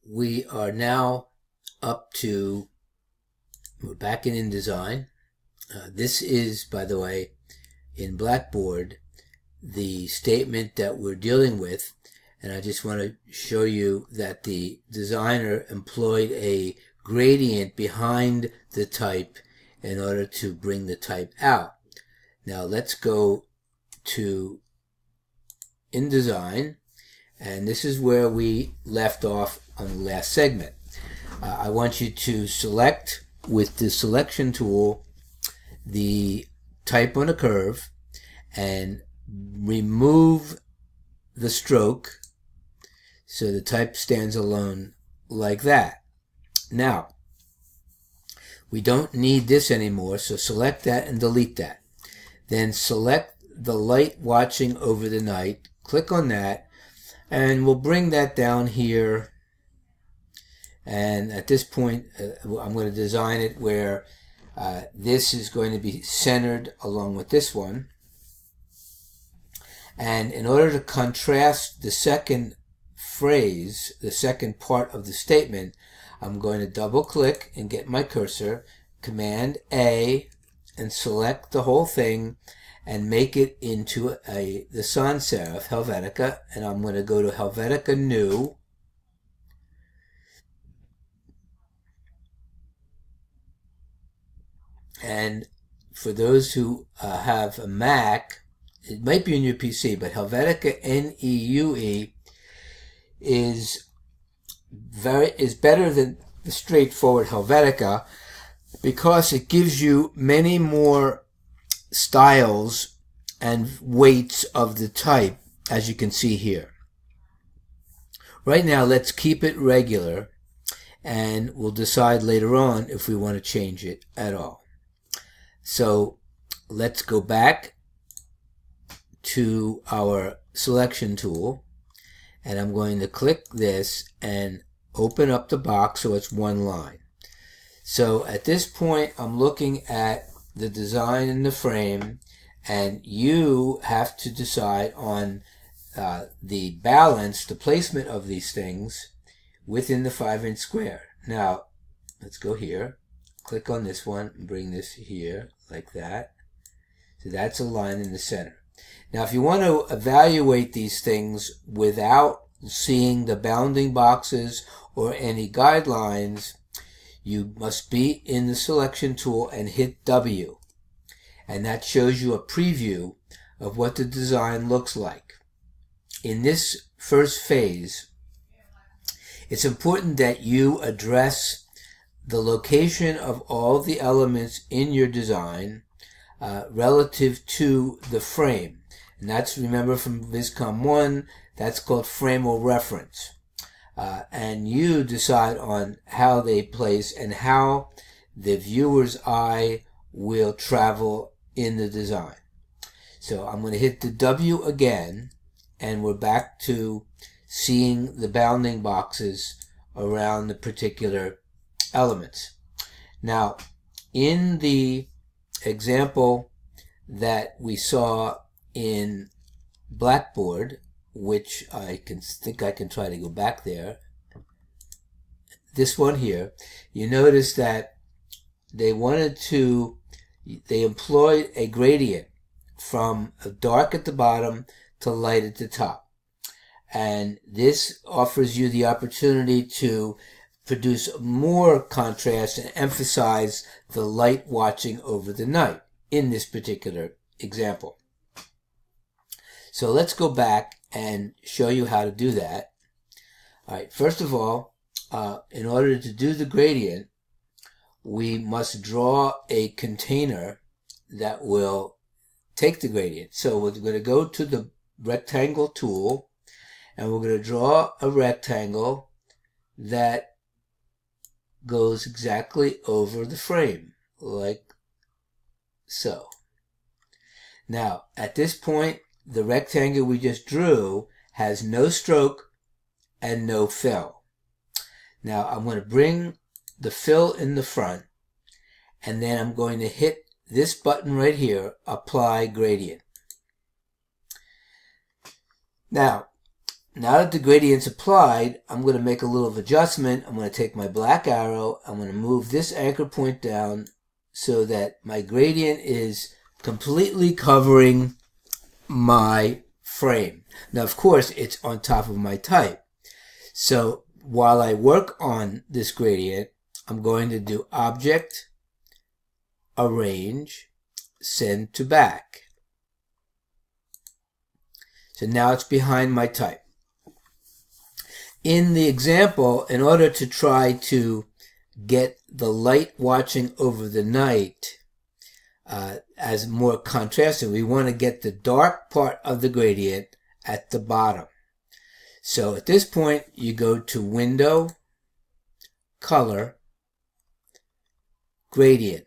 we are now up to, we're back in InDesign. This is, by the way, in Blackboard, the statement that we're dealing with, and I just want to show you that the designer employed a gradient behind the type in order to bring the type out. Now let's go to InDesign, and this is where we left off on the last segment. I want you to select with the selection tool the type on a curve and remove the stroke so the type stands alone like that. Now, we don't need this anymore, so select that and delete that. Then select the light watching over the night, click on that, and we'll bring that down here. And at this point, I'm going to design it where this is going to be centered along with this one. And in order to contrast the second phrase, the second part of the statement, I'm going to double click and get my cursor, Command A, and select the whole thing and make it into the sans serif Helvetica. And I'm going to go to Helvetica New. And for those who have a Mac, it might be on your PC, but Helvetica NEUE is better than the straightforward Helvetica because it gives you many more styles and weights of the type, as you can see here. Right now, let's keep it regular, and we'll decide later on if we want to change it at all. So let's go back to our selection tool, and I'm going to click this and open up the box so it's one line. So at this point, I'm looking at the design in the frame, and you have to decide on the balance, the placement of these things within the 5-inch square. Now, let's go here, click on this one, and bring this here like that. So that's a line in the center. Now, if you want to evaluate these things without seeing the bounding boxes or any guidelines, you must be in the selection tool and hit W. And that shows you a preview of what the design looks like. In this first phase, it's important that you address the location of all the elements in your design relative to the frame. And that's, remember from Viscom 1, that's called frameal reference. And you decide on how they place and how the viewer's eye will travel in the design. So I'm going to hit the W again, and we're back to seeing the bounding boxes around the particular elements. Now, in the example that we saw in Blackboard, which I think I can try to go back there, this one here, you notice that they employed a gradient from dark at the bottom to light at the top. And this offers you the opportunity to produce more contrast and emphasize the light watching over the night in this particular example. So let's go back and show you how to do that. All right, first of all, in order to do the gradient, we must draw a container that will take the gradient. So we're going to go to the rectangle tool, and we're going to draw a rectangle that goes exactly over the frame, like so. Now, at this point, the rectangle we just drew has no stroke and no fill. Now, I'm going to bring the fill in the front, and then I'm going to hit this button right here, Apply Gradient. Now, now that the gradient's applied, I'm going to make a little adjustment. I'm going to take my black arrow. I'm going to move this anchor point down so that my gradient is completely covering my frame. Now, of course, it's on top of my type. So while I work on this gradient, I'm going to do Object, Arrange, Send to Back. So now it's behind my type. In the example, in order to try to get the light watching over the night as more contrasted, we want to get the dark part of the gradient at the bottom. So at this point, you go to Window, Color, Gradient.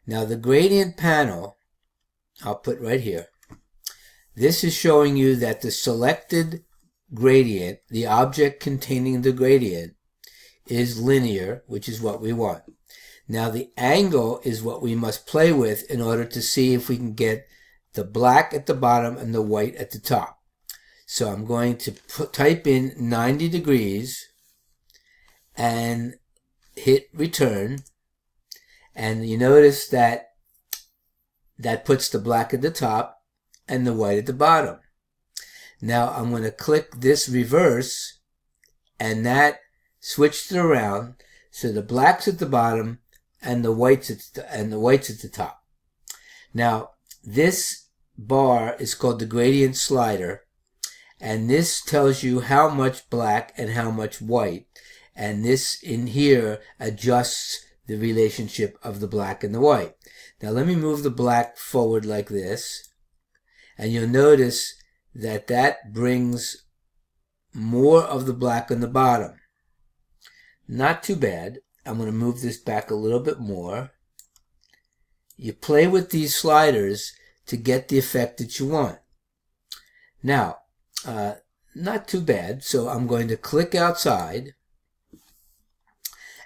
Now the gradient panel, I'll put right here, this is showing you that the selected gradient, the object containing the gradient, is linear, which is what we want. Now the angle is what we must play with in order to see if we can get the black at the bottom and the white at the top. So I'm going to type in 90 degrees and hit return, and you notice that that puts the black at the top and the white at the bottom. Now I'm going to click this reverse, and that switched it around so the black's at the bottom and the white's at the top. Now this bar is called the gradient slider, and this tells you how much black and how much white, and this in here adjusts the relationship of the black and the white. Now let me move the black forward like this, and you'll notice that that brings more of the black on the bottom. Not too bad. I'm going to move this back a little bit more. You play with these sliders to get the effect that you want. Now, not too bad. So I'm going to click outside,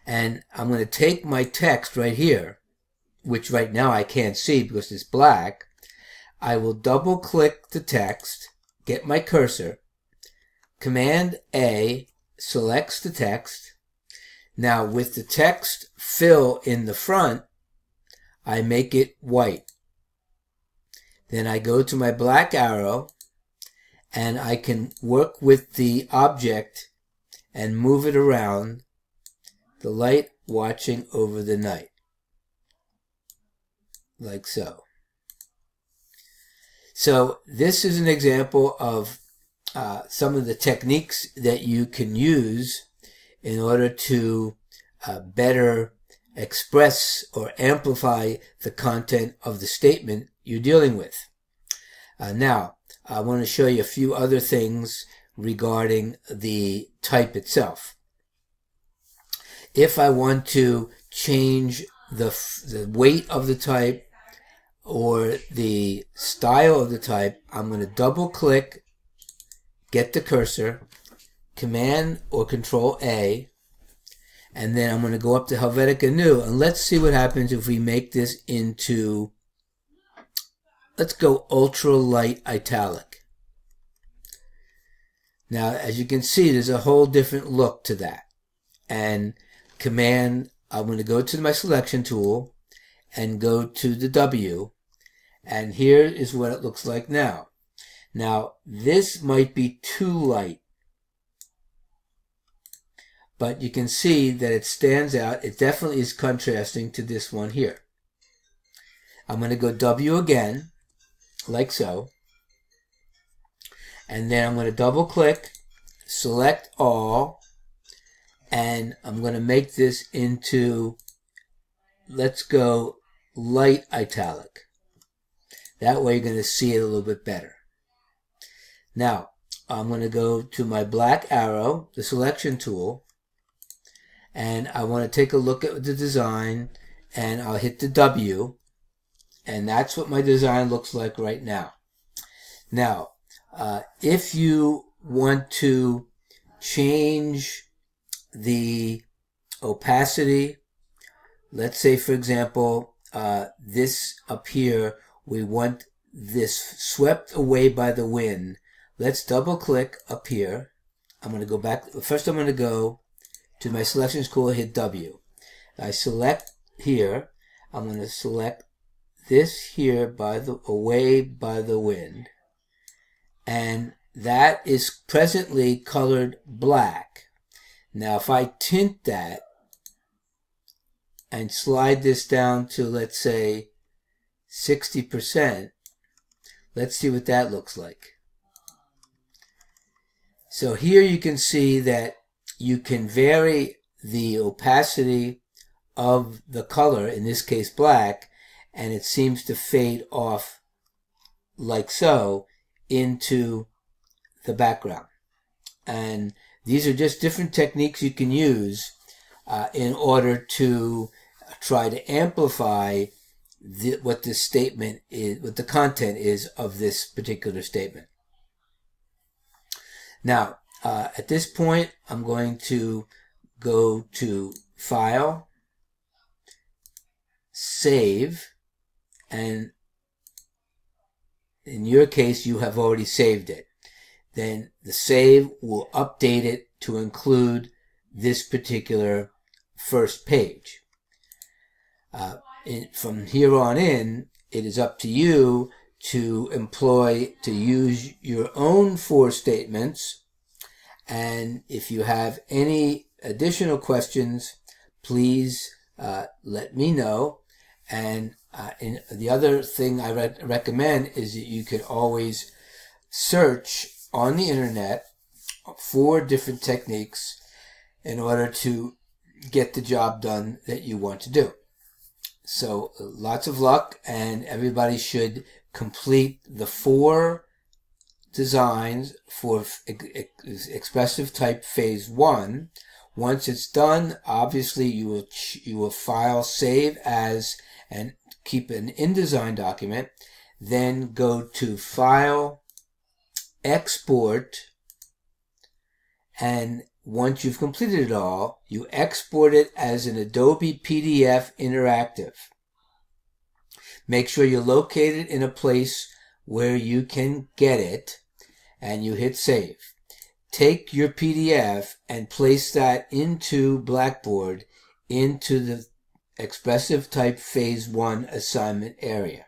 and I'm going to take my text right here, which right now I can't see because it's black. I will double click the text, get my cursor, Command A selects the text. Now with the text fill in the front, I make it white. Then I go to my black arrow, and I can work with the object and move it around the light watching over the night, like so. So this is an example of some of the techniques that you can use in order to better express or amplify the content of the statement you're dealing with. Now, I want to show you a few other things regarding the type itself. If I want to change the weight of the type or the style of the type, I'm going to double click, get the cursor, Command or Control A, and then I'm going to go up to Helvetica New, and let's see what happens if we make this into, let's go ultra light italic. Now, as you can see, there's a whole different look to that. And Command, I'm going to go to my selection tool and go to the W, and here is what it looks like now. Now, this might be too light, but you can see that it stands out. It definitely is contrasting to this one here. I'm going to go W again, like so, and then I'm going to double click, select all, and I'm going to make this into, let's go light italic. That way you're going to see it a little bit better. Now, I'm going to go to my black arrow, the selection tool, and I want to take a look at the design, and I'll hit the W, and that's what my design looks like right now. Now, if you want to change the opacity, let's say for example this up here, we want this swept away by the wind. let's double click up here. I'm going to go back. First I'm going to go to my selections tool, hit W. I select here. I'm going to select this here away by the wind. And that is presently colored black. Now if I tint that and slide this down to, let's say, 60%, let's see what that looks like. So here you can see that you can vary the opacity of the color, in this case black, and it seems to fade off like so into the background. And these are just different techniques you can use in order to try to amplify what this statement is, what the content is of this particular statement. Now, at this point, I'm going to go to File, Save, and in your case, you have already saved it. Then the save will update it to include this particular first page. From here on in, it is up to you to use your own for statements. And if you have any additional questions, please let me know. And the other thing I recommend is that you could always search on the internet for different techniques in order to get the job done that you want to do. So lots of luck, and everybody should complete the 4 designs for ExpTypePhase 1. Once it's done, obviously you will file, save as, and keep an InDesign document. Then go to File, Export, and once you've completed it all, you export it as an Adobe PDF Interactive. Make sure you're located in a place where you can get it, and you hit Save. Take your PDF and place that into Blackboard, into the ExpTypePhase 1 assignment area.